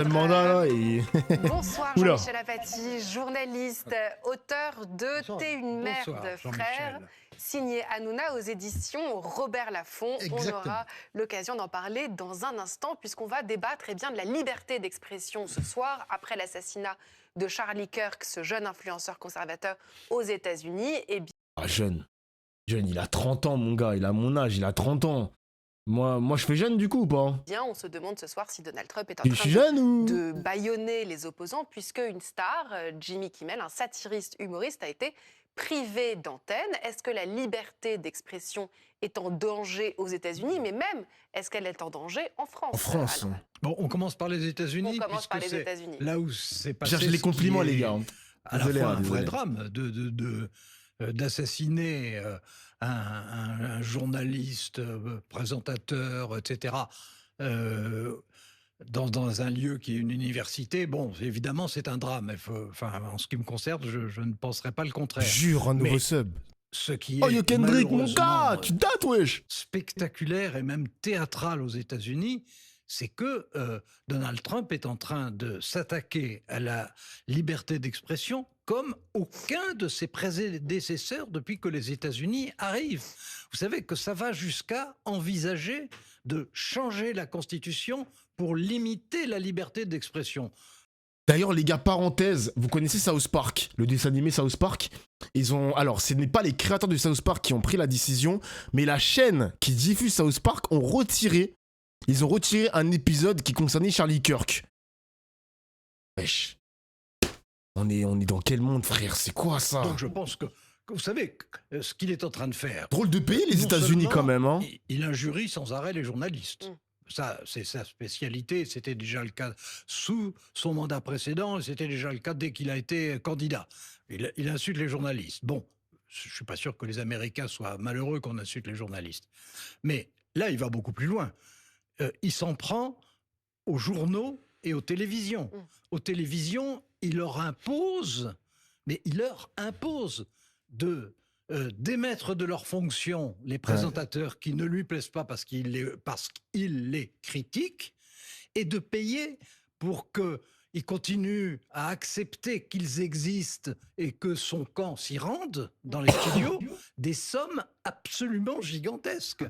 Le mandat là et Bonsoir oula. Jean-Michel Apathy, journaliste, auteur de Bonsoir. T'es une merde, Bonsoir, frère, Jean-Michel. signé Hanouna aux éditions Robert Laffont. On Exactement. aura l'occasion d'en parler dans un instant, puisqu'on va débattre de la liberté d'expression ce soir, après l'assassinat de Charlie Kirk, ce jeune influenceur conservateur aux États-Unis. Et Ah, jeune, il a 30 ans mon gars, il a mon âge, il a 30 ans. Moi je fais jeune du coup ou pas? bien, on se demande ce soir si Donald Trump est en Je train suis jeune ou? de bâillonner les opposants, puisque une star, Jimmy Kimmel, un satiriste humoriste, a été privé d'antenne. Est-ce que la liberté d'expression est en danger aux États-Unis, mais même, est-ce qu'elle est en danger en France? En France. Alors, Bon, on commence par les États-Unis. On commence par puisque les c'est États-Unis. Là où c'est passé. Cherche les ce compliments qui est les gars. À la Désolé, fois hein, un vrai désolé. drame d'assassiner un journaliste, présentateur, etc. euh, dans un lieu qui est une université. Bon, évidemment, c'est un drame. En ce qui me concerne, je ne penserais pas le contraire. Jure, un nouveau Mais sub. ce qui Oh est yo Kendrick mon malheureusement, gars, tu dates wesh. spectaculaire et même théâtral aux États-Unis, c'est que Donald Trump est en train de s'attaquer à la liberté d'expression comme aucun de ses prédécesseurs depuis que les États-Unis arrivent. Vous savez que ça va jusqu'à envisager de changer la Constitution pour limiter la liberté d'expression. D'ailleurs les gars, parenthèse, vous connaissez South Park, le dessin animé South Park? Ils ont... Alors ce n'est pas les créateurs de South Park qui ont pris la décision, mais la chaîne qui diffuse South Park ont retiré... Ils ont retiré un épisode qui concernait Charlie Kirk. Wesh. On est dans quel monde, frère? C'est quoi ça? Donc je pense que vous savez, ce qu'il est en train de faire... Drôle de pays, les Non États-Unis seulement quand même, hein. il injurie sans arrêt les journalistes. Mm. Ça, c'est sa spécialité. C'était déjà le cas sous son mandat précédent, et c'était déjà le cas dès qu'il a été candidat. Il insulte les journalistes. Bon, je suis pas sûr que les Américains soient malheureux qu'on insulte les journalistes. Mais là, il va beaucoup plus loin. Il s'en prend aux journaux et aux télévisions. Mm. Aux télévisions, il leur impose d'émettre de leurs fonctions les présentateurs qui ne lui plaisent pas parce qu'il les critique, et de payer pour qu'il continue à accepter qu'ils existent et que son camp s'y rende dans les studios, des sommes absolument gigantesques.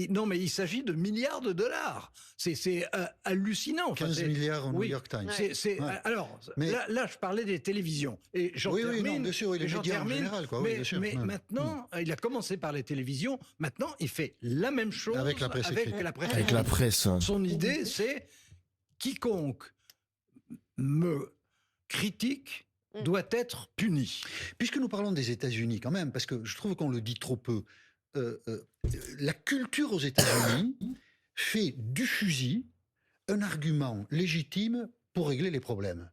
Non, mais il s'agit de milliards de dollars. C'est hallucinant. 15 milliards au New York Times. Ouais. Alors, Mais- là, je parlais des télévisions. Et j'en Oui, termine. non, bien sûr, oui, les et j'en médias en termine, général, quoi, oui, mais bien sûr. mais Ouais. maintenant, il a commencé par les télévisions. Maintenant, il fait la même chose Avec la presse écrite. la presse Avec la écrite. presse. Son idée, c'est quiconque me critique doit être puni. Puisque nous parlons des États-Unis quand même, parce que je trouve qu'on le dit trop peu, la culture aux États-Unis fait du fusil un argument légitime pour régler les problèmes.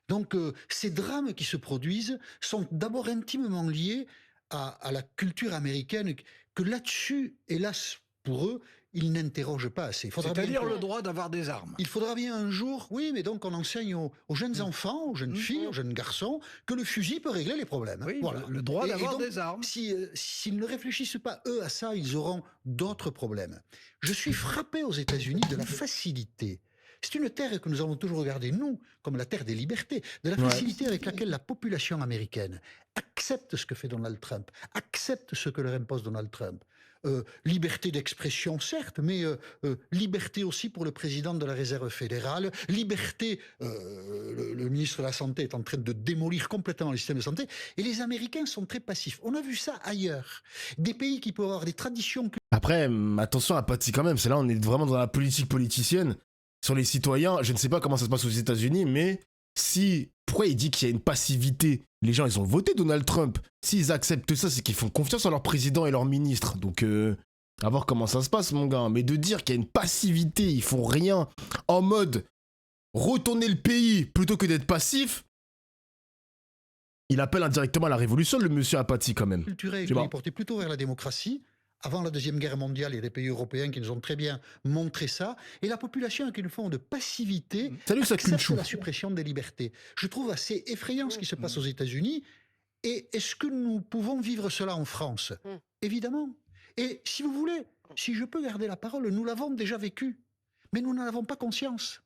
Donc ces drames qui se produisent sont d'abord intimement liés à la culture américaine, que là-dessus, hélas pour eux, ils n'interrogent pas assez. C'est-à-dire le droit d'avoir des armes. Il faudra bien un jour, oui, mais donc on enseigne aux jeunes enfants, aux jeunes filles, aux jeunes garçons, que le fusil peut régler les problèmes. Oui, Voilà. le droit Et d'avoir donc, des armes. S'ils ne réfléchissent pas, eux, à ça, ils auront d'autres problèmes. Je suis frappé aux États-Unis de la facilité. C'est une terre que nous avons toujours regardée, nous, comme la terre des libertés, de la facilité avec laquelle la population américaine accepte ce que fait Donald Trump, accepte ce que leur impose Donald Trump. Liberté d'expression, certes, mais liberté aussi pour le président de la Réserve fédérale, liberté, le ministre de la Santé est en train de démolir complètement le système de santé, et les Américains sont très passifs. On a vu ça ailleurs. Des pays qui peuvent avoir des traditions... Après, attention à Patsy quand même, c'est là on est vraiment dans la politique politicienne. Sur les citoyens, je ne sais pas comment ça se passe aux États-Unis, mais pourquoi il dit qu'il y a une passivité? Les gens, ils ont voté Donald Trump. S'ils acceptent ça, c'est qu'ils font confiance en leur président et leur ministre. Donc, à voir comment ça se passe, mon gars. Mais de dire qu'il y a une passivité, ils font rien, en mode retourner le pays plutôt que d'être passif, il appelle indirectement à la révolution, le monsieur Apathy, quand même. culturelle Je sais qui pas. est portée plutôt vers la démocratie. Avant la Deuxième Guerre mondiale, il y a des pays européens qui nous ont très bien montré ça. Et la population, avec une forme de passivité, Salut, ça accepte culchou. la suppression des libertés. Je trouve assez effrayant ce qui se passe aux États-Unis. Et est-ce que nous pouvons vivre cela en France? Évidemment. Et si vous voulez, si je peux garder la parole, nous l'avons déjà vécu. Mais nous n'en avons pas conscience.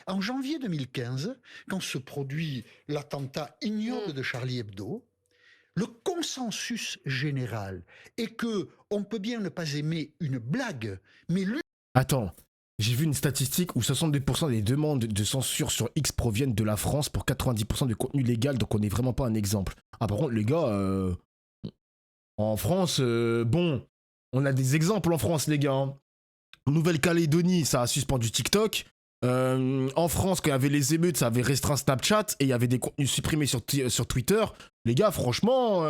En janvier 2015, quand se produit l'attentat ignoble de Charlie Hebdo, le consensus général est que on peut bien ne pas aimer une blague, mais Attends, j'ai vu une statistique où 62% des demandes de censure sur X proviennent de la France pour 90% de contenu légal, donc on n'est vraiment pas un exemple. Ah par contre les gars, en France, bon, on a des exemples en France les gars. Hein. Nouvelle-Calédonie, ça a suspendu TikTok. En France, quand il y avait les émeutes, ça avait restreint Snapchat et il y avait des contenus supprimés sur Twitter. Les gars, franchement,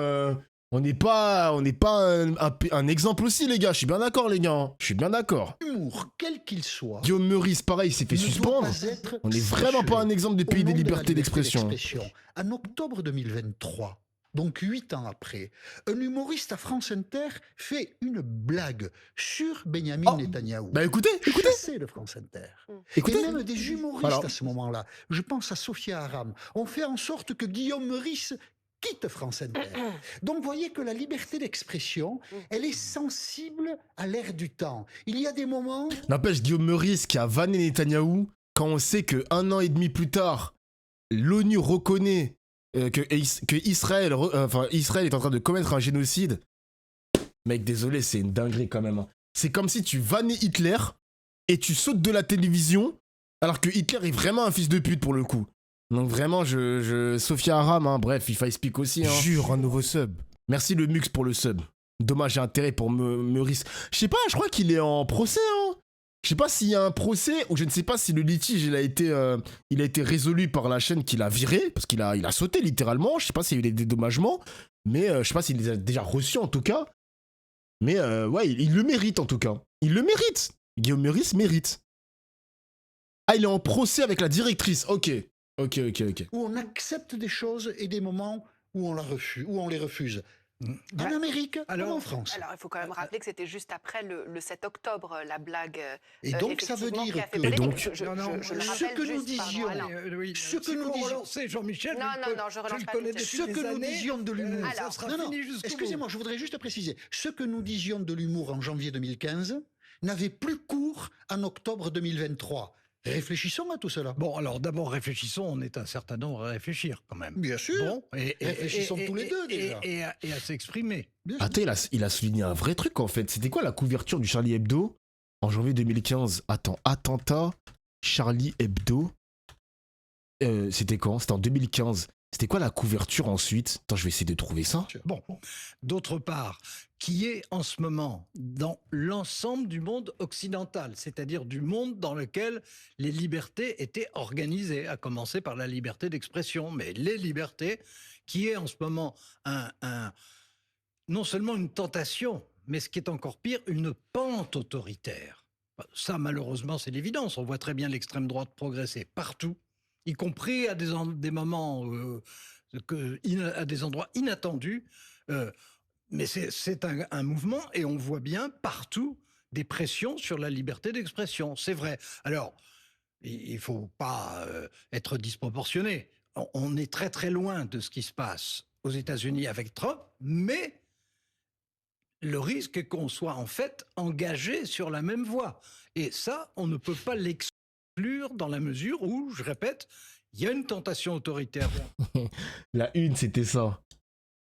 on n'est pas un exemple aussi, les gars. Je suis bien d'accord, les gars. Hein. Je suis bien d'accord. l'humour, quel qu'il soit, Guillaume Meurice, pareil, il s'est fait ne doit suspendre. pas être On n'est vraiment pas un exemple de au pays des nom de la libertés d'expression. En octobre 2023, donc 8 ans après, un humoriste à France Inter fait une blague sur Benyamin Oh, Netanyahou. Bah écoutez. Chassé de France Inter. Écoutez. Et même des humoristes Alors. à ce moment-là, je pense à Sophia Aram, ont fait en sorte que Guillaume Meurice quitte France Inter. Donc vous voyez que la liberté d'expression, elle est sensible à l'air du temps. Il y a des moments... N'empêche, Guillaume Meurice qui a vanné Netanyahou, quand on sait que 1 an et demi plus tard, l'ONU reconnaît que Israël est en train de commettre un génocide. Mec, désolé, c'est une dinguerie quand même. Hein. C'est comme si tu vannais Hitler et tu sautes de la télévision alors que Hitler est vraiment un fils de pute pour le coup. Donc vraiment, Sophia Aram, hein, bref, FIFA Speak aussi. Hein. Jure, un nouveau sub. Merci le Mux pour le sub. Dommage et intérêt pour Meurice. Je sais pas, je crois qu'il est en procès. Hein. Je sais pas s'il y a un procès ou je ne sais pas si le litige il a été résolu par la chaîne qui l'a viré parce qu'il a sauté littéralement. Je sais pas s'il y a eu des dédommagements, mais je sais pas s'il les a déjà reçus en tout cas. Mais ouais, il le mérite en tout cas. Il le mérite. Guillaume Meurice mérite. Ah, il est en procès avec la directrice. Ok. Où on accepte des choses et des moments où on les refuse. En Amérique, comme en France. Alors, il faut quand même rappeler que c'était juste après le 7 octobre, la blague. Et donc, ça veut effectivement, dire qui a fait que- polémique. Et donc- Je le ce rappelle que nous juste, pardon, disions, Alain. Ce que si nous vous disions- relancez Jean-Michel, Non, je relance le pas connais du tout. depuis Ce des que nous années, disions de l'humour. ça Alors, sera Non, fini jusqu'au bout. excusez-moi, je voudrais juste préciser. Ce que nous disions de l'humour en janvier 2015 n'avait plus cours en octobre 2023. Réfléchissons à tout cela. Bon, alors d'abord réfléchissons, on est un certain nombre à réfléchir quand même. Bien sûr. Bon, Réfléchissons tous les deux, déjà. Et à s'exprimer. Bien sûr. Attends, il a souligné un vrai truc en fait. C'était quoi la couverture du Charlie Hebdo en janvier 2015? Attends, attentat Charlie Hebdo. C'était quand? C'était en 2015. C'était quoi la couverture ensuite? Attends, je vais essayer de trouver ça. Bon, d'autre part, qui est en ce moment dans l'ensemble du monde occidental, c'est-à-dire du monde dans lequel les libertés étaient organisées, à commencer par la liberté d'expression, mais les libertés, qui est en ce moment non seulement une tentation, mais ce qui est encore pire, une pente autoritaire. Ça, malheureusement, c'est l'évidence. On voit très bien l'extrême droite progresser partout, y compris à des moments, à des endroits inattendus. Mais c'est un mouvement et on voit bien partout des pressions sur la liberté d'expression. C'est vrai. Alors, il ne faut pas être disproportionné. On est très très loin de ce qui se passe aux États-Unis avec Trump, mais le risque est qu'on soit en fait engagé sur la même voie. Et ça, on ne peut pas l'exclure dans la mesure où, je répète, il y a une tentation autoritaire. La une, c'était ça.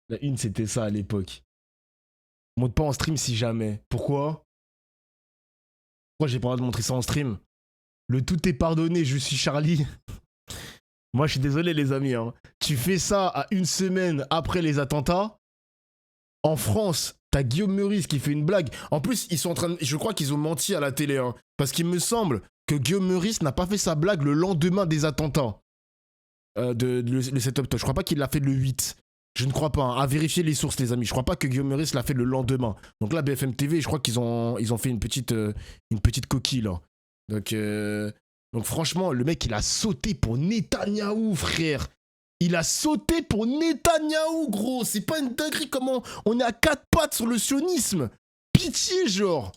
La une, c'était ça à l'époque. Monte pas en stream si jamais. Pourquoi? Pourquoi j'ai pas le droit de montrer ça en stream? Le tout est pardonné, je suis Charlie. Moi, je suis désolé, les amis. Hein. Tu fais ça à une semaine après les attentats. En France, t'as Guillaume Meurice qui fait une blague. En plus, ils sont en train de... Je crois qu'ils ont menti à la télé. Hein, parce qu'il me semble que Guillaume Meurice n'a pas fait sa blague le lendemain des attentats. Le 7 octobre. Je crois pas qu'il l'a fait le 8. Je ne crois pas. Hein. À vérifier les sources, les amis. Je crois pas que Guillaume Meurice l'a fait le lendemain. Donc là, BFM TV, je crois qu'ils ont fait une petite coquille, là. Donc franchement, le mec, il a sauté pour Netanyahou, frère. Il a sauté pour Netanyahou, gros. C'est pas une dinguerie comment on est à 4 pattes sur le sionisme. Pitié, genre.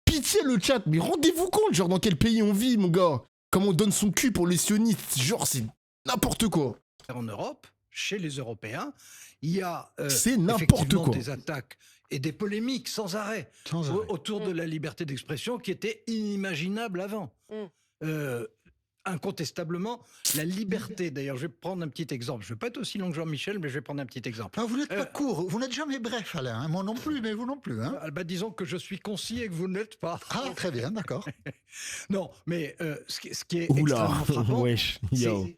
Pitié, le chat. Mais rendez-vous compte, genre, dans quel pays on vit, mon gars. Comment on donne son cul pour les sionistes. Genre, c'est n'importe quoi. En Europe, chez les Européens, il y a c'est n'importe effectivement quoi. des attaques et des polémiques sans arrêt, autour de la liberté d'expression qui étaient inimaginables avant. incontestablement la liberté. D'ailleurs, je vais prendre un petit exemple. Je ne vais pas être aussi long que Jean-Michel, mais je vais prendre un petit exemple. Ah, vous n'êtes pas court, vous n'êtes jamais bref, Alain. Hein. Moi non plus, mais vous non plus. Hein. Disons que je suis concis et que vous ne l'êtes pas. Ah, très bien, d'accord. Non, mais ce qui est Oula, extrêmement frappant, wesh, yo. c'est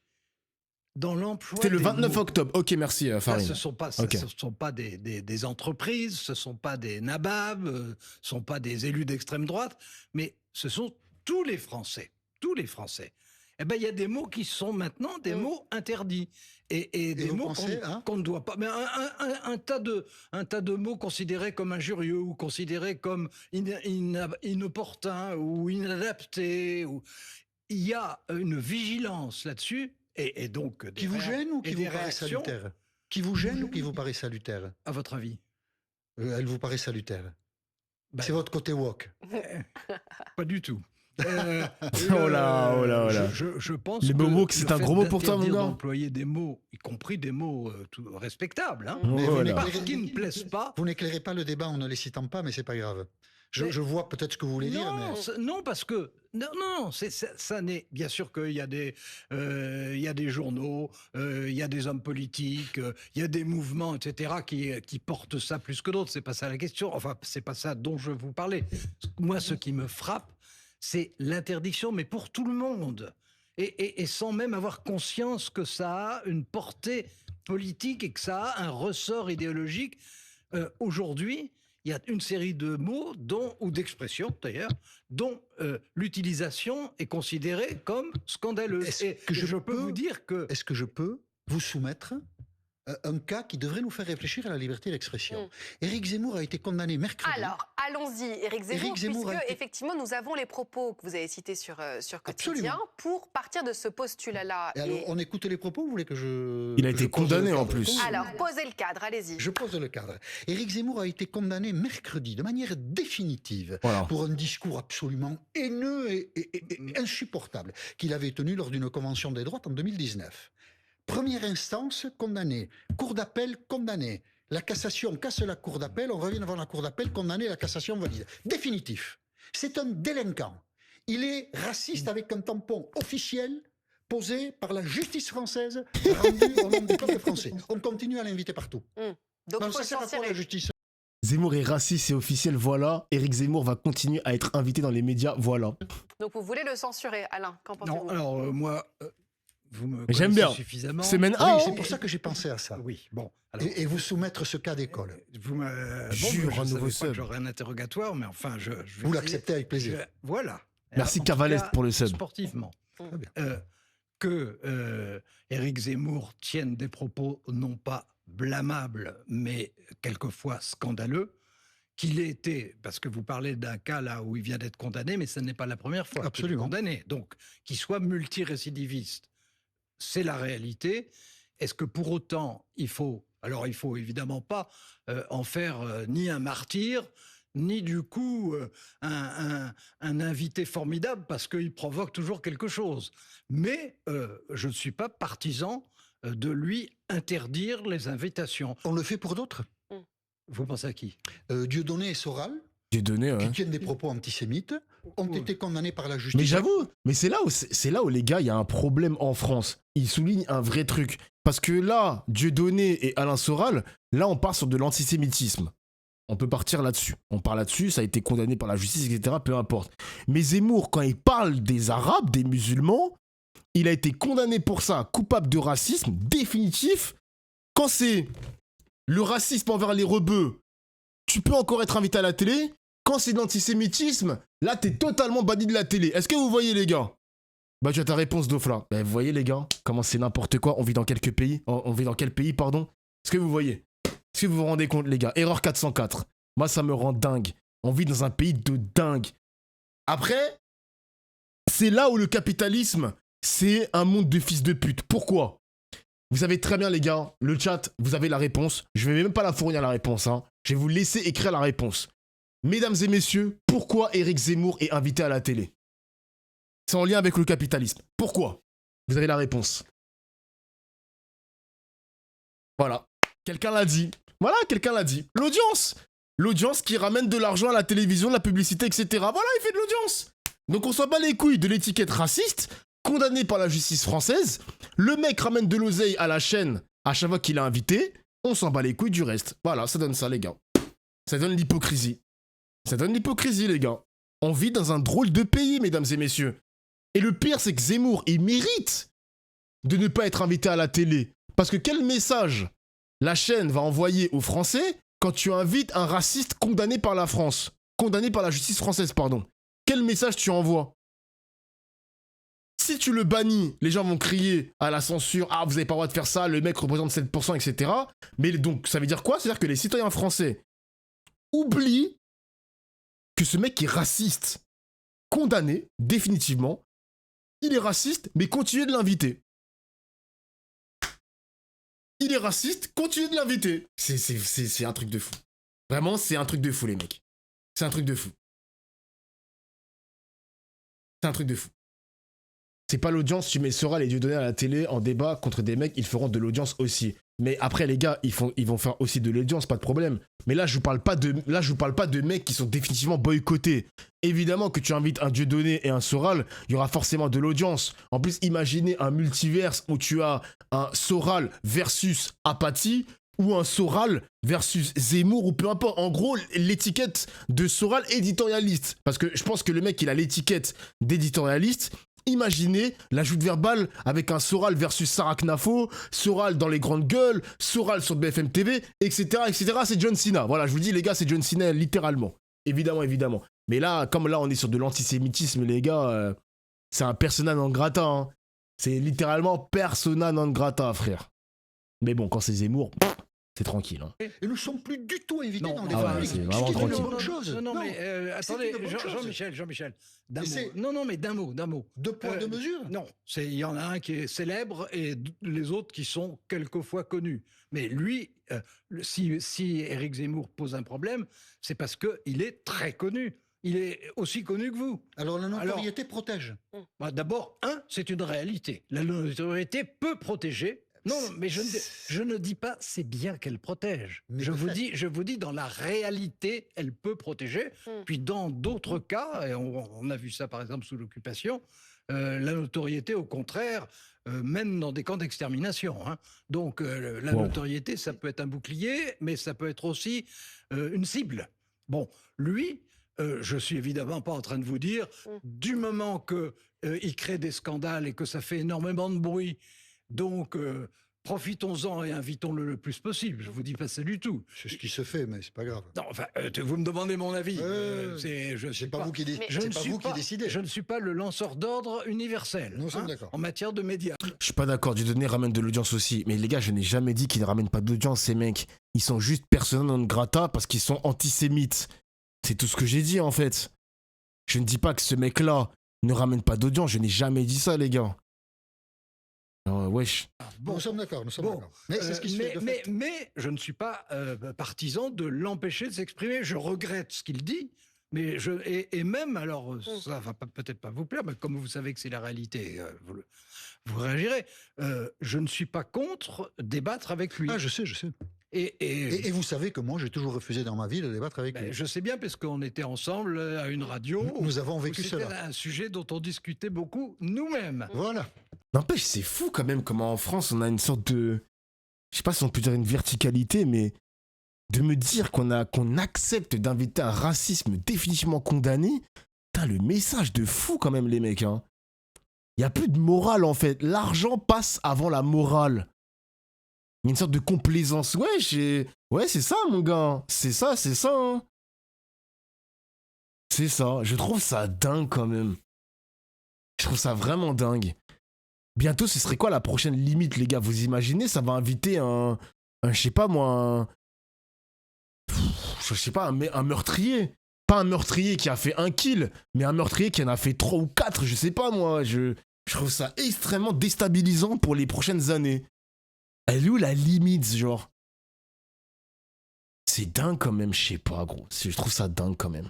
dans l'emploi. C'était le des 29 mots. octobre. Ok, merci, Là, Farid. ce ne sont pas, Ok. ce sont pas des entreprises, ce ne sont pas des nababs, ce ne sont pas des élus d'extrême droite, mais ce sont tous les Français. Tous les Français. Eh ben, il y a des mots qui sont maintenant des mots interdits. Et des vous mots pensez, hein qu'on ne doit pas. Mais un tas de mots considérés comme injurieux ou considérés comme inopportuns ou inadaptés. Il y a une vigilance là-dessus. Et donc, Qui vous gêne ou et qui des vous paraît réactions, salutaire? Qui vous gêne ou qui vous paraît salutaire? à votre avis? Elle vous paraît salutaire. Ben, C'est votre côté woke. Pas du tout. Oh là, oh là, oh là. Je pense Les que mots woke, c'est le un fait gros mot pour toi, mon d'interdire gars. d'employer des mots, y compris des mots respectables, hein, Mais Oh vous là. parce qu'ils ne plaisent pas. Vous n'éclairez pas le débat en ne les citant pas, mais c'est pas grave. Je vois peut-être ce que vous voulez dire, mais... Non, parce que non, ça n'est bien sûr qu'il y a des journaux, il y a des hommes politiques, il y a des mouvements, etc. qui portent ça plus que d'autres. C'est pas ça la question. Enfin, c'est pas ça dont je vous parlais. Moi, ce qui me frappe, c'est l'interdiction, mais pour tout le monde, et sans même avoir conscience que ça a une portée politique et que ça a un ressort idéologique. Aujourd'hui, il y a une série de mots ou d'expressions d'ailleurs, dont l'utilisation est considérée comme scandaleuse. Je peux vous dire que... Est-ce que je peux vous soumettre un cas qui devrait nous faire réfléchir à la liberté d'expression? Éric Zemmour a été condamné mercredi. Alors, allons-y, Éric Zemmour, puisque effectivement, nous avons les propos que vous avez cités sur Quotidien. Absolument. Pour partir de ce postulat-là. Et alors, on écoute les propos, vous voulez que je... Il a que été je pose condamné le en cadre? plus. Alors, posez le cadre, allez-y. Je pose le cadre. Éric Zemmour a été condamné mercredi de manière définitive Voilà. pour un discours absolument haineux et insupportable qu'il avait tenu lors d'une convention des droites en 2019. Première instance, condamné. Cour d'appel, condamné. La cassation casse la cour d'appel, on revient devant la cour d'appel, condamné, la cassation valide. Définitif. C'est un délinquant. Il est raciste avec un tampon officiel posé par la justice française, rendu au nom du peuple français. On continue à l'inviter partout. Donc, Non, il faut ça sert à quoi censurer. la justice? Zemmour est raciste et officiel, voilà. Éric Zemmour va continuer à être invité dans les médias, voilà. Donc, vous voulez le censurer, Alain? Qu'en pensez-vous? Non, alors moi, vous me J'aime connaissez bien. suffisamment. Semaine Oui, 1, c'est pour ça que j'ai pensé à ça. Oui, bon. Alors, Et vous soumettre ce cas d'école. vous me... Jure, je un ne nouveau savais pas que sub. j'aurais un interrogatoire, mais enfin, je vais Vous essayer. l'acceptez avec plaisir. Voilà. Merci En tout Cavalès cas, pour le sub. Sportivement. Très bien. Que Éric Zemmour tienne des propos non pas blâmables, mais quelquefois scandaleux, qu'il ait été, parce que vous parlez d'un cas là où il vient d'être condamné, mais ce n'est pas la première fois qu'il est Absolument. condamné. Donc, qu'il soit multirécidiviste, c'est la réalité. Est-ce que pour autant, il faut évidemment pas en faire ni un martyr, ni du coup un invité formidable parce qu'il provoque toujours quelque chose. Mais je ne suis pas partisan de lui interdire les invitations. On le fait pour d'autres. Vous pensez à qui? Dieudonné et Soral, J'ai donné, qui hein. tiennent des propos antisémites, ont Oui. été condamnés par la justice. Mais j'avoue, mais c'est là où les gars, il y a un problème en France. Ils soulignent un vrai truc. Parce que là, Dieudonné et Alain Soral, là, on part sur de l'antisémitisme. On peut partir là-dessus. On part là-dessus, ça a été condamné par la justice, etc. Peu importe. Mais Zemmour, quand il parle des Arabes, des musulmans, il a été condamné pour ça, coupable de racisme, définitif. Quand c'est le racisme envers les rebeux, tu peux encore être invité à la télé. Quand c'est de l'antisémitisme, là, t'es totalement banni de la télé. Est-ce que vous voyez, les gars? Bah, tu as ta réponse, Dofla. Bah, vous voyez, les gars, comment c'est n'importe quoi. On vit dans quelques pays. On vit dans quel pays, pardon? Est-ce que vous voyez? Est-ce que vous vous rendez compte, les gars? Erreur 404. Moi, ça me rend dingue. On vit dans un pays de dingue. Après, c'est là où le capitalisme, c'est un monde de fils de pute. Pourquoi? Vous savez très bien, les gars, le chat, vous avez la réponse. Je vais même pas la fournir, la réponse. Hein. Je vais vous laisser écrire la réponse. Mesdames et messieurs, pourquoi Éric Zemmour est invité à la télé? C'est en lien avec le capitalisme. Pourquoi? Vous avez la réponse. Voilà. Quelqu'un l'a dit. Voilà, quelqu'un l'a dit. L'audience. L'audience qui ramène de l'argent à la télévision, de la publicité, etc. Voilà, il fait de l'audience. Donc on s'en bat les couilles de l'étiquette raciste. condamné par la justice française. Le mec ramène de l'oseille à la chaîne à chaque fois qu'il est invité. On s'en bat les couilles du reste. Voilà, ça donne ça, les gars. Ça donne l'hypocrisie. Ça donne l'hypocrisie, les gars. On vit dans un drôle de pays, mesdames et messieurs. Et le pire, c'est que Zemmour, il mérite de ne pas être invité à la télé. Parce que quel message la chaîne va envoyer aux Français quand tu invites un raciste condamné par la France, condamné par la justice française, pardon. Quel message tu envoies? Si tu le bannis, les gens vont crier à la censure, ah, vous n'avez pas le droit de faire ça, le mec représente 7%, etc. Mais donc, ça veut dire quoi? C'est-à-dire que les citoyens français oublient que ce mec est raciste, condamné, définitivement. Il est raciste, mais continuez de l'inviter. Il est raciste, continuez de l'inviter. C'est un truc de fou. Vraiment, c'est un truc de fou, les mecs. C'est un truc de fou. C'est un truc de fou. C'est pas l'audience, tu mets Soral et Dieudonné à la télé en débat contre des mecs, ils feront de l'audience aussi. Mais après, les gars, ils vont faire aussi de l'audience, pas de problème. Mais là, je vous parle pas de mecs qui sont définitivement boycottés. Évidemment que tu invites un Dieudonné et un Soral, il y aura forcément de l'audience. En plus, imaginez un multiverse où tu as un Soral versus Apathy ou un Soral versus Zemmour ou peu importe. En gros, l'étiquette de Soral éditorialiste. Parce que je pense que le mec, il a l'étiquette d'éditorialiste. Imaginez l'ajout verbale avec un Soral versus Sarah Knafo, Soral dans les grandes gueules, Soral sur BFM TV, etc., etc. C'est John Cena. Voilà, je vous dis, les gars, c'est John Cena, littéralement. Évidemment, évidemment. Mais là, comme là, on est sur de l'antisémitisme, les gars, c'est un persona non grata. Hein. C'est littéralement persona non grata, frère. Mais bon, quand c'est Zemmour, c'est tranquille. Hein. Et nous ne sommes plus du tout invités dans les ouais, c'est vraiment tranquille. Bonne chose. Non, mais attendez, Jean-Michel, d'un mot. Mais d'un mot. Deux poids, deux mesures. Non, il y en a un qui est célèbre et les autres qui sont quelquefois connus. Mais lui, si Éric Zemmour pose un problème, c'est parce qu'il est très connu. Il est aussi connu que vous. Alors la notoriété protège. D'abord, c'est une réalité. La notoriété peut protéger. Non, mais je ne dis pas c'est bien qu'elle protège. Je vous dis dans la réalité, elle peut protéger. Puis dans d'autres cas, et on a vu ça par exemple sous l'occupation, la notoriété au contraire mène dans des camps d'extermination. Hein. Donc la notoriété, ça peut être un bouclier, mais ça peut être aussi une cible. Bon, lui, je suis évidemment pas en train de vous dire, du moment qu'il crée des scandales et que ça fait énormément de bruit, donc, profitons-en et invitons-le le plus possible. Je vous dis pas ça du tout. C'est ce qui se fait, mais c'est pas grave. Non, enfin, vous me demandez mon avis. C'est pas vous qui décidez. Je ne suis pas le lanceur d'ordre universel. Nous sommes d'accord. En matière de médias. Je suis pas d'accord. Dieudonné ramène de l'audience aussi. Mais les gars, je n'ai jamais dit qu'ils ne ramènent pas d'audience, ces mecs. Ils sont juste persona non grata parce qu'ils sont antisémites. C'est tout ce que j'ai dit, en fait. Je ne dis pas que ce mec-là ne ramène pas d'audience. Je n'ai jamais dit ça, les gars. Wesh. Nous sommes d'accord. Mais c'est ce qui se fait. Mais je ne suis pas partisan de l'empêcher de s'exprimer. Je regrette ce qu'il dit, mais et même, alors, ça va peut-être pas vous plaire, mais comme vous savez que c'est la réalité, vous réagirez. Je ne suis pas contre débattre avec lui. Ah, je sais. Et vous savez que moi, j'ai toujours refusé dans ma vie de débattre avec lui. Je sais bien, parce qu'on était ensemble à une radio. Nous avons vécu cela. C'était un sujet dont on discutait beaucoup nous-mêmes. Voilà. N'empêche, c'est fou quand même comment en France, on a une sorte de... Je sais pas si on peut dire une verticalité, mais de me dire qu'on accepte d'inviter un racisme définitivement condamné, putain, le message de fou quand même, les mecs. Hein. Il n'y a plus de morale, en fait. L'argent passe avant la morale. Il y a une sorte de complaisance. Ouais, c'est ça, mon gars. C'est ça. Hein. C'est ça. Je trouve ça dingue, quand même. Je trouve ça vraiment dingue. Bientôt, ce serait quoi la prochaine limite, les gars? Vous imaginez, ça va inviter un je sais pas moi, un meurtrier. Pas un meurtrier qui a fait 1 kill, mais un meurtrier qui en a fait 3 ou 4, je sais pas moi. Je trouve ça extrêmement déstabilisant pour les prochaines années. Elle est où la limite, genre? C'est dingue quand même, je sais pas, gros. Je trouve ça dingue quand même.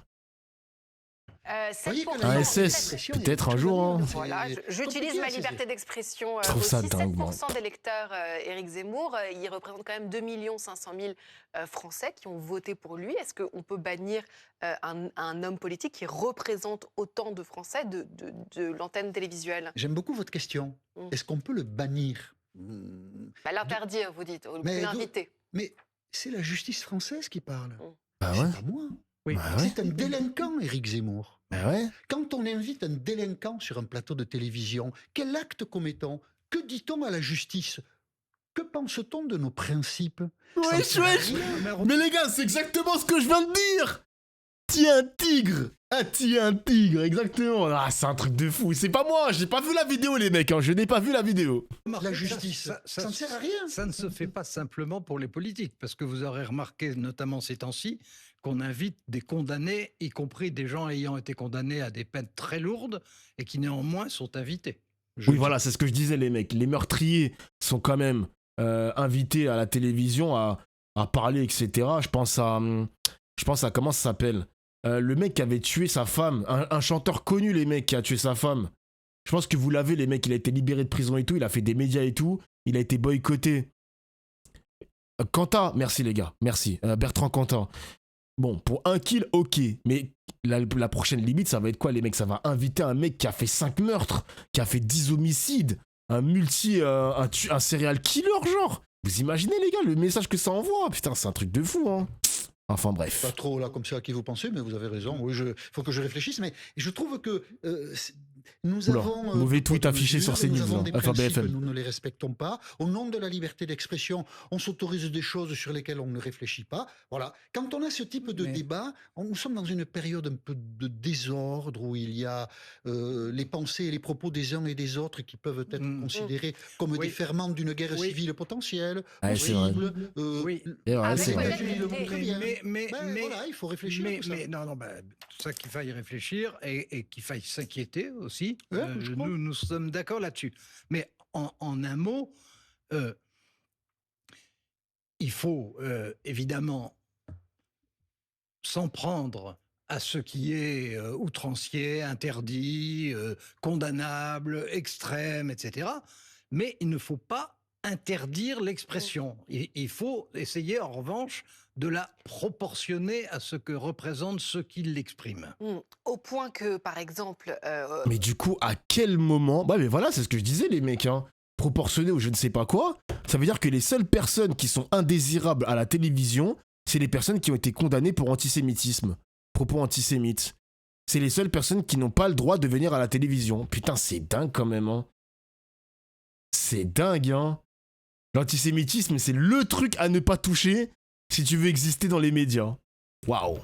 Voyez que 7%, la Un liberté SS, d'expression, il y a peut-être quelque un chose jour, à hein. dire. Voilà, C'est j'utilise compliqué ma à saisir. liberté d'expression Je trouve aussi. ça dingue, moi. 7% d'électeurs Éric Zemmour, il représente quand même 2 500 000 Français qui ont voté pour lui. Est-ce qu'on peut bannir un homme politique qui représente autant de Français de l'antenne télévisuelle? J'aime beaucoup votre question. Mm. Est-ce qu'on peut le bannir? Bah, l'interdire, vous dites, ou Mais l'inviter. Mais c'est la justice française qui parle. Bah C'est ouais. pas moi. Oui. Bah ouais. C'est un délinquant, Éric Zemmour. Bah ouais. Quand on invite un délinquant sur un plateau de télévision, quel acte commettons? Que dit-on à la justice? Que pense-t-on de nos principes? Ça ne Wesh, sert à wesh. rien. Mais les gars, c'est exactement ce que je viens de dire. Tiens un tigre. Ah, tiens un tigre, exactement. Ah, c'est un truc de fou. C'est pas moi, j'ai pas vu la vidéo, les mecs. Hein. Je n'ai pas vu la vidéo. La justice, ça ne sert à rien. Ça ne se fait pas simplement pour les politiques, parce que vous aurez remarqué, notamment ces temps-ci, qu'on invite des condamnés, y compris des gens ayant été condamnés à des peines très lourdes, et qui néanmoins sont invités. Oui, voilà, c'est ce que je disais, les mecs. Les meurtriers sont quand même invités à la télévision à parler, etc. Je pense à comment ça s'appelle, le mec qui avait tué sa femme, un chanteur connu, les mecs, qui a tué sa femme. Je pense que vous l'avez, les mecs, il a été libéré de prison et tout, il a fait des médias et tout, il a été boycotté. Quentin, merci les gars, merci. Bertrand Quentin. Bon, pour un kill, ok, mais la prochaine limite, ça va être quoi, les mecs? Ça va inviter un mec qui a fait 5 meurtres, qui a fait 10 homicides, un serial killer, genre. Vous imaginez, les gars, le message que ça envoie? Putain, c'est un truc de fou, hein. Enfin, bref. Pas trop là comme ça à qui vous pensez, mais vous avez raison. Oui, faut que je réfléchisse, mais je trouve que nous Oula, avons mauvais des tweet poids de affiché mesure, sur et nous CNews, avons là. des Enfin, principes, BFM. nous ne les respectons pas. Au nom de la liberté d'expression, on s'autorise des choses sur lesquelles on ne réfléchit pas. Voilà. Quand on a ce type de débat, nous sommes dans une période un peu de désordre où il y a les pensées et les propos des uns et des autres qui peuvent être considérés comme des ferments d'une guerre civile potentielle, Ouais, c'est vrai. possible. Oui. Et ouais, Avec c'est vrai. peut-être Julie le montre Mais- très bien. mais- Voilà, il faut réfléchir à tout ça. non, ça qu'il faille réfléchir et qu'il faille s'inquiéter aussi. Ouais, je crois. Nous sommes d'accord là-dessus. Mais en un mot, il faut évidemment s'en prendre à ce qui est outrancier, interdit, condamnable, extrême, etc. Mais il ne faut pas interdire l'expression. Il faut essayer, en revanche, de la proportionner à ce que représentent ceux qui l'expriment. Au point que, par exemple... Mais du coup, à quel moment... Bah mais voilà, c'est ce que je disais, les mecs, hein. Proportionné ou je ne sais pas quoi, ça veut dire que les seules personnes qui sont indésirables à la télévision, c'est les personnes qui ont été condamnées pour antisémitisme, propos antisémites. C'est les seules personnes qui n'ont pas le droit de venir à la télévision. Putain, c'est dingue quand même, hein. C'est dingue, hein. L'antisémitisme, c'est le truc à ne pas toucher si tu veux exister dans les médias. Waouh.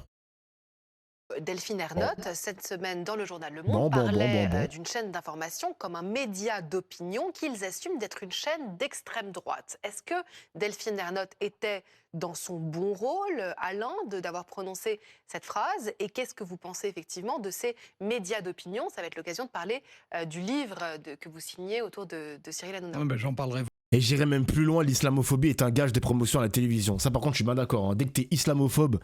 Delphine Ernotte, cette semaine dans le journal Le Monde, Bon. parlait d'une chaîne d'information comme un média d'opinion qu'ils assument d'être une chaîne d'extrême droite. Est-ce que Delphine Ernotte était dans son bon rôle, Alain, d'avoir prononcé cette phrase? Et qu'est-ce que vous pensez effectivement de ces médias d'opinion? Ça va être l'occasion de parler du livre que vous signez autour de Cyril Hanouna. J'en parlerai. Et j'irai même plus loin, l'islamophobie est un gage de promotion à la télévision. Ça, par contre, je suis bien d'accord, hein. Dès que t'es islamophobe,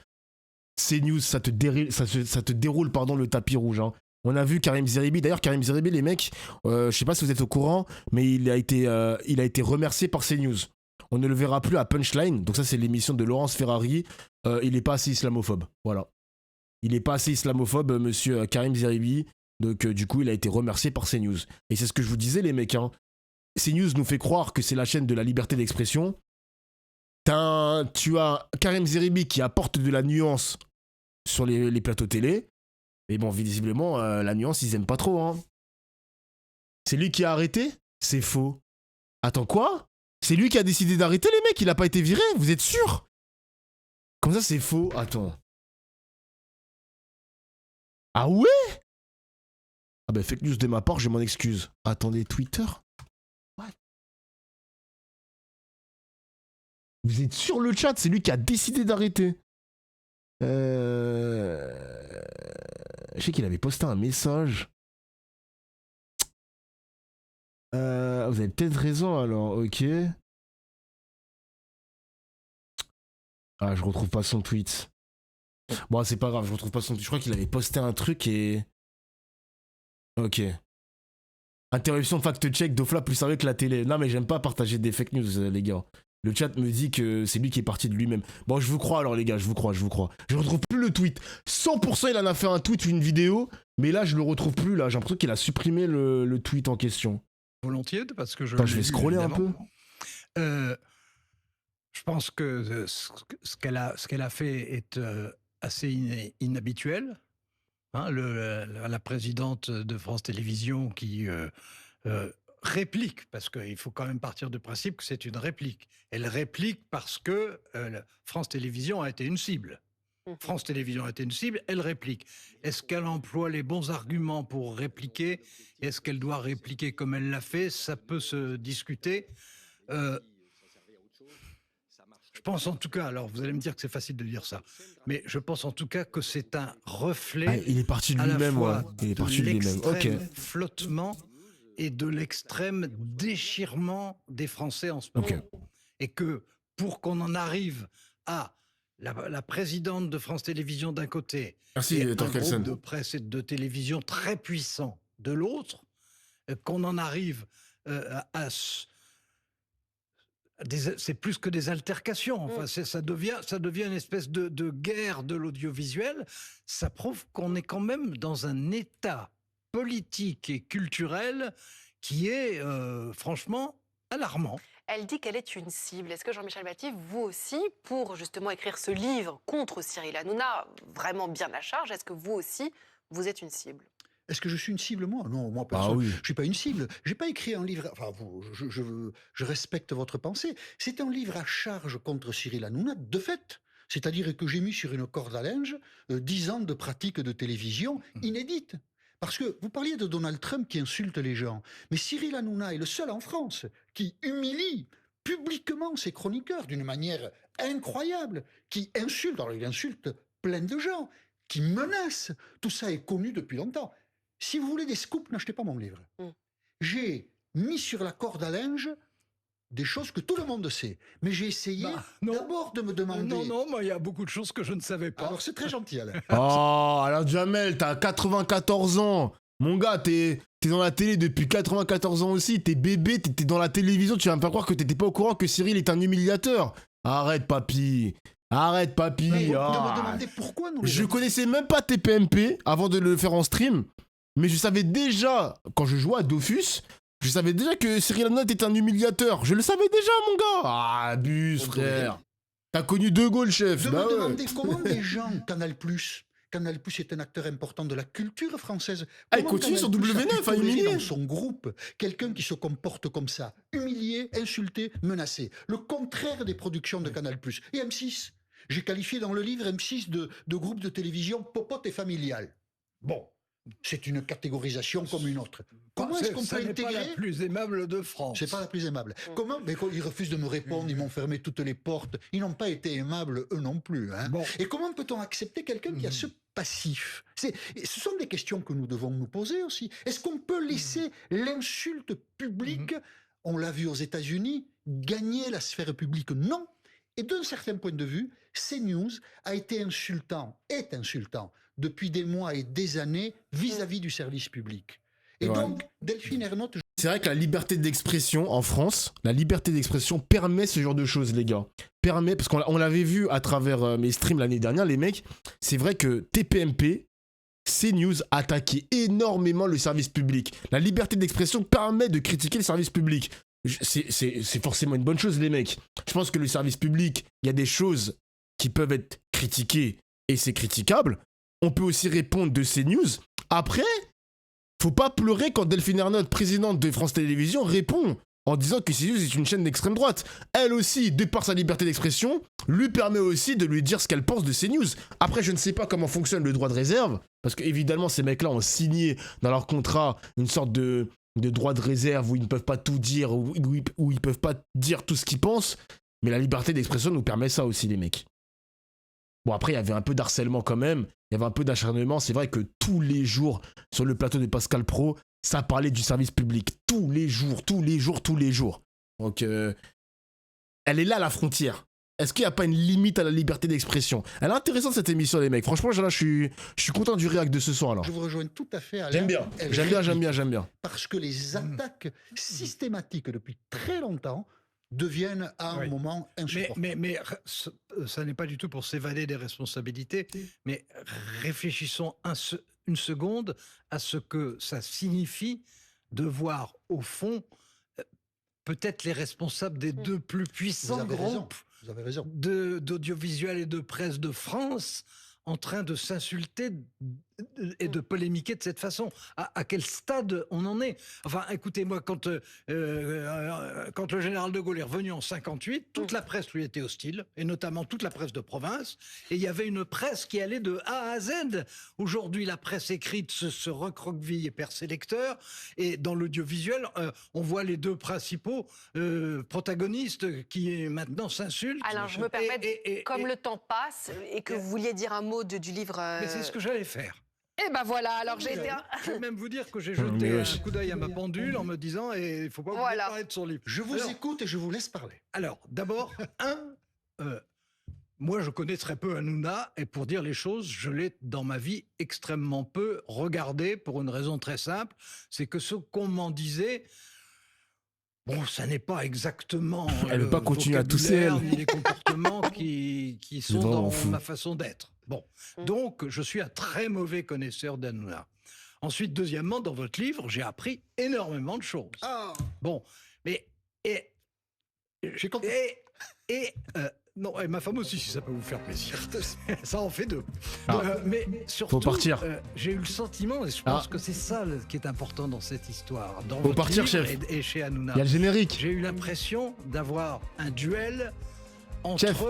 CNews, ça te déroule pardon, le tapis rouge. Hein. On a vu Karim Zeribi. D'ailleurs, Karim Zeribi, les mecs, je sais pas si vous êtes au courant, mais il a été remercié par CNews. On ne le verra plus à Punchline. Donc ça, c'est l'émission de Laurence Ferrari. Il n'est pas assez islamophobe. Voilà. Il n'est pas assez islamophobe, monsieur Karim Zeribi. Donc du coup, il a été remercié par CNews. Et c'est ce que je vous disais, les mecs. Hein. CNews nous fait croire que c'est la chaîne de la liberté d'expression. Tu as Karim Zeribi qui apporte de la nuance sur les plateaux télé. Mais bon, visiblement, la nuance, ils aiment pas trop. Hein. C'est lui qui a arrêté? C'est faux. Attends, quoi? C'est lui qui a décidé d'arrêter, les mecs? Il a pas été viré? Vous êtes sûr? Comme ça, c'est faux. Attends. Ah ouais? Ah bah, fake news de ma part, je m'en excuse. Attendez, Twitter? Vous êtes sur le chat, c'est lui qui a décidé d'arrêter. Je sais qu'il avait posté un message. Vous avez peut-être raison alors, ok. Ah, je retrouve pas son tweet. Bon, c'est pas grave, je retrouve pas son... Je crois qu'il avait posté un truc et... Ok. Interruption fact-check, Dofla plus sérieux que la télé. Non, mais j'aime pas partager des fake news, les gars. Le chat me dit que c'est lui qui est parti de lui-même. Bon, je vous crois alors, les gars, je vous crois. Je retrouve plus le tweet. 100% il en a fait un tweet, une vidéo, mais là, je le retrouve plus, là. J'ai l'impression qu'il a supprimé le tweet en question. Volontiers, parce que je... Attends, je vais scroller un peu. Je pense que ce qu'elle a fait est assez inhabituel. Hein, la présidente de France Télévisions qui réplique, parce qu'il faut quand même partir du principe que c'est une réplique. Elle réplique parce que France Télévisions a été une cible. France Télévisions a été une cible, elle réplique. Est-ce qu'elle emploie les bons arguments pour répliquer? Est-ce qu'elle doit répliquer comme elle l'a fait? Ça peut se discuter. Je pense en tout cas, alors vous allez me dire que c'est facile de dire ça, mais je pense en tout cas que c'est un reflet. Ah, il est parti de lui-même, ouais. Il est parti de lui-même. Ok. Flottement et de l'extrême déchirement des Français en ce moment. Ok. Et que pour qu'on en arrive à la présidente de France Télévisions d'un côté, merci, et un Torkelsen. groupe de presse et de télévision très puissant de l'autre, qu'on en arrive à c'est plus que des altercations. Enfin, ça devient une espèce de guerre de l'audiovisuel. Ça prouve qu'on est quand même dans un état politique et culturel qui est franchement alarmant. Elle dit qu'elle est une cible. Est-ce que Jean-Michel Baptiste, vous aussi, pour justement écrire ce livre contre Cyril Hanouna, vraiment bien à charge, est-ce que vous aussi, vous êtes une cible ? Est-ce que je suis une cible, moi? Non, moi, personne. Ah oui. Je suis pas une cible. J'ai pas écrit un livre... Enfin, je respecte votre pensée. C'est un livre à charge contre Cyril Hanouna, de fait. C'est-à-dire que j'ai mis sur une corde à linge 10 ans de pratique de télévision inédite. Parce que vous parliez de Donald Trump qui insulte les gens. Mais Cyril Hanouna est le seul en France qui humilie publiquement ses chroniqueurs d'une manière incroyable, qui insulte, alors il insulte plein de gens, qui menace. Tout ça est connu depuis longtemps. Si vous voulez des scoops, n'achetez pas mon livre. J'ai mis sur la corde à linge des choses que tout le monde sait. Mais j'ai essayé d'abord de me demander... Non, moi, il y a beaucoup de choses que je ne savais pas. Alors, c'est très gentil, Alain. Oh, alors Jamel, t'as 94 ans. Mon gars, t'es dans la télé depuis 94 ans aussi. T'es bébé, t'es dans la télévision. Tu vas me faire croire que t'étais pas au courant que Cyril est un humiliateur. Arrête, papy. Arrête, papy. Mais vous me demandez pourquoi nous... Je connaissais même pas TPMP avant de le faire en stream. Mais je savais déjà, quand je jouais à Dofus, je savais déjà que Cyril Hanouna était un humiliateur. Je le savais déjà, mon gars. Ah, abuse, frère. T'as connu De Gaulle, chef. De me demander comment des gens, Canal+, est un acteur important de la culture française. Ah, il continue sur W9 à humilier. Dans son groupe, quelqu'un qui se comporte comme ça, humilié, insulté, menacé. Le contraire des productions de Canal+. Et M6. J'ai qualifié dans le livre M6 de groupe de télévision popote et familial. Bon. C'est une catégorisation comme une autre. Comment est-ce qu'on peut intégrer... C'est pas la plus aimable de France. C'est pas la plus aimable. Comment... Mais ils refusent de me répondre, ils m'ont fermé toutes les portes. Ils n'ont pas été aimables, eux non plus. Hein. Bon. Et comment peut-on accepter quelqu'un qui a ce passif? Ce sont des questions que nous devons nous poser aussi. Est-ce qu'on peut laisser l'insulte publique, on l'a vu aux États-Unis, gagner la sphère publique? Non. Et d'un certain point de vue, CNews a été insultant, est insultant, depuis des mois et des années vis-à-vis du service public. Et donc, Delphine Ernotte... C'est vrai que la liberté d'expression en France, la liberté d'expression permet ce genre de choses, les gars. Permet, parce qu'on l'avait vu à travers mes streams l'année dernière, les mecs, c'est vrai que TPMP, CNews attaquait énormément le service public. La liberté d'expression permet de critiquer le service public. C'est forcément une bonne chose, les mecs. Je pense que le service public, il y a des choses qui peuvent être critiquées et c'est critiquable. On peut aussi répondre de CNews. Après, faut pas pleurer quand Delphine Ernotte, présidente de France Télévisions, répond en disant que CNews est une chaîne d'extrême droite. Elle aussi, de par sa liberté d'expression, lui permet aussi de lui dire ce qu'elle pense de CNews. Après, je ne sais pas comment fonctionne le droit de réserve, parce qu'évidemment, ces mecs-là ont signé dans leur contrat une sorte de droit de réserve où ils ne peuvent pas tout dire, où ils peuvent pas dire tout ce qu'ils pensent. Mais la liberté d'expression nous permet ça aussi, les mecs. Bon, après, il y avait un peu d'harcèlement quand même. Il y avait un peu d'acharnement. C'est vrai que tous les jours, sur le plateau de Pascal Praud, ça parlait du service public. Tous les jours. Donc, elle est là, la frontière. est-ce qu'il n'y a pas une limite à la liberté d'expression? Elle est intéressante cette émission, les mecs. Franchement, là, je suis content du réact de ce soir. Là. Je vous rejoins tout à fait. Alain. J'aime bien. Elle J'aime bien. Parce que les attaques systématiques depuis très longtemps deviennent à un moment insupportables. Mais ça n'est pas du tout pour s'évader des responsabilités, mais réfléchissons une seconde à ce que ça signifie de voir, au fond, peut-être les responsables des deux plus puissants groupes Vous avez raison. d'audiovisuel et de presse de France en train de s'insulter et de polémiquer de cette façon. À quel stade on en est? Enfin, écoutez, moi, quand le général de Gaulle est revenu en 58, toute la presse lui était hostile, et notamment toute la presse de province, et il y avait une presse qui allait de A à Z. Aujourd'hui, la presse écrite se recroqueville et perd ses lecteurs, et dans l'audiovisuel, on voit les deux principaux protagonistes qui maintenant s'insultent. Alors, je me permets, comme le temps passe, et que vous vouliez dire un mot du livre... Mais c'est ce que j'allais faire. Eh ben voilà, alors j'ai été... Je vais même vous dire que j'ai jeté un coup d'œil à ma pendule en me disant, et il ne faut pas oublier de parler de son livre. Je vous écoute et je vous laisse parler. Alors, d'abord, moi je connais très peu Hanouna, et pour dire les choses, je l'ai dans ma vie extrêmement peu regardé, pour une raison très simple, c'est que ce qu'on m'en disait... Bon, ça n'est pas exactement elle veut pas continuer à tousser, elle. ni les comportements qui sont dans ma façon d'être. Bon, donc je suis un très mauvais connaisseur d'Hanouna. Ensuite, deuxièmement, dans votre livre, j'ai appris énormément de choses. Bon, mais J'ai compris. non, et ma femme aussi, si ça peut vous faire plaisir. Ça en fait deux. Mais surtout, faut partir. J'ai eu le sentiment, et je pense que c'est ça qui est important dans cette histoire, dans faut votre partir, livre chef. et chez Hanouna. Il y a le générique. J'ai eu l'impression d'avoir un duel entre Chef.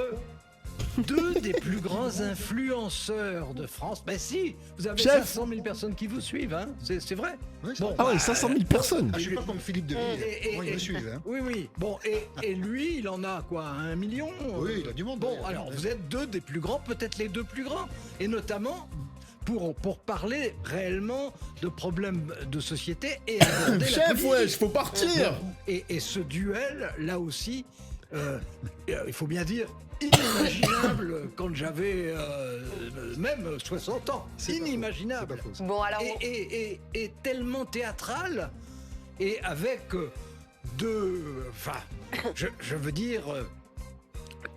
deux des plus grands influenceurs de France. Ben si, vous avez Chef. 500 000 personnes qui vous suivent, hein, c'est vrai. Oui, Bon, Ah ouais, 500 000 personnes. je suis pas comme Philippe de Ville. Moi, ils me suivent. Hein. Oui. Bon, et lui, il en a quoi, 1 million? Oui, il a du monde. Bon, alors vous êtes deux des plus grands, peut-être les deux plus grands, et notamment pour parler réellement de problèmes de société et aborder la Chef, politique. wesh, faut partir. Et ce duel, là aussi, il faut bien dire, inimaginable quand j'avais même 60 ans. Inimaginable. C'est pas faux. Bon, alors... Et tellement théâtral, et avec deux... Enfin, je veux dire,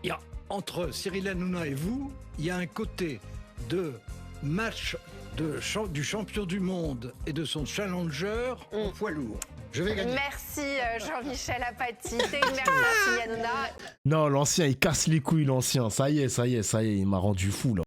il y a, entre Cyril Hanouna et vous, il y a un côté de match du champion du monde et de son challenger en poids lourd. Je vais gagner. Merci Jean-Michel Apathy, merci Hanouna. Non, l'ancien, il casse les couilles, l'ancien. Ça y est, il m'a rendu fou, là.